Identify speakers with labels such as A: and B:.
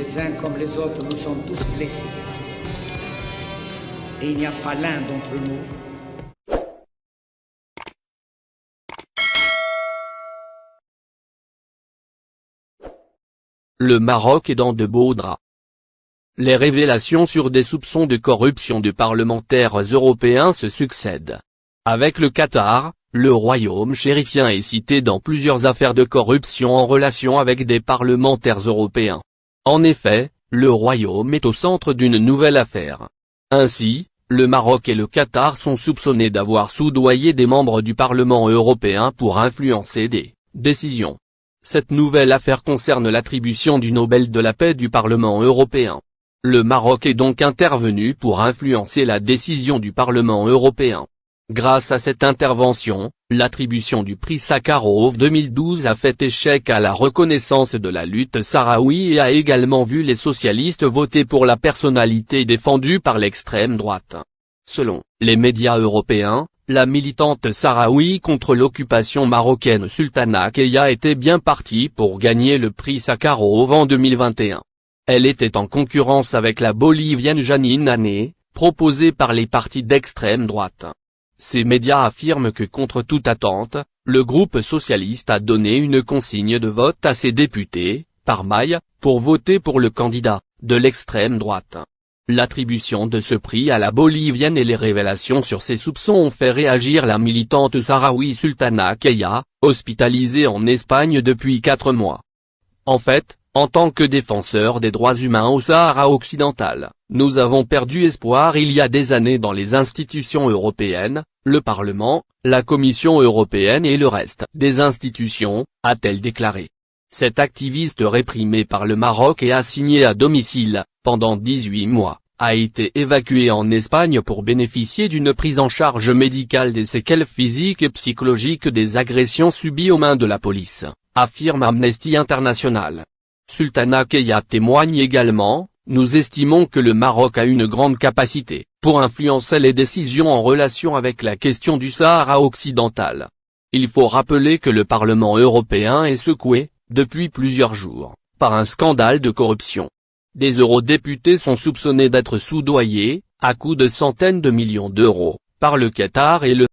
A: Les uns comme les autres, nous sommes tous blessés. Et il n'y a pas l'un d'entre nous
B: Le Maroc est dans de beaux draps. Les révélations sur des soupçons de corruption de parlementaires européens se succèdent. Avec le Qatar, le royaume chérifien est cité dans plusieurs affaires de corruption en relation avec des parlementaires européens. En effet, le royaume est au centre d'une nouvelle affaire. Ainsi, le Maroc et le Qatar sont soupçonnés d'avoir soudoyé des membres du Parlement européen pour influencer des décisions. Cette nouvelle affaire concerne l'attribution du Nobel de la paix du Parlement européen. Le Maroc est donc intervenu pour influencer la décision du Parlement européen. Grâce à cette intervention, l'attribution du prix Sakharov 2012 a fait échec à la reconnaissance de la lutte sahraoui et a également vu les socialistes voter pour la personnalité défendue par l'extrême droite. Selon les médias européens, la militante sahraoui contre l'occupation marocaine Sultana Keya était bien partie pour gagner le prix Sakharov en 2021. Elle était en concurrence avec la Bolivienne Janine Áñez, proposée par les partis d'extrême droite. Ces médias affirment que contre toute attente, le groupe socialiste a donné une consigne de vote à ses députés, par maille, pour voter pour le candidat de l'extrême droite. L'attribution de ce prix à la Bolivienne et les révélations sur ses soupçons ont fait réagir la militante sahraoui Sultana Keya, hospitalisée en Espagne depuis 4 mois. En fait, en tant que défenseur des droits humains au Sahara occidental, nous avons perdu espoir il y a des années dans les institutions européennes, le Parlement, la Commission européenne et le reste des institutions, a-t-elle déclaré. Cette activiste réprimée par le Maroc et assignée à domicile, pendant 18 mois, a été évacuée en Espagne pour bénéficier d'une prise en charge médicale des séquelles physiques et psychologiques des agressions subies aux mains de la police, affirme Amnesty International. Sultana Keya témoigne également, nous estimons que le Maroc a une grande capacité pour influencer les décisions en relation avec la question du Sahara occidental. Il faut rappeler que le Parlement européen est secoué, depuis plusieurs jours, par un scandale de corruption. Des eurodéputés sont soupçonnés d'être soudoyés, à coups de centaines de millions d'euros, par le Qatar et le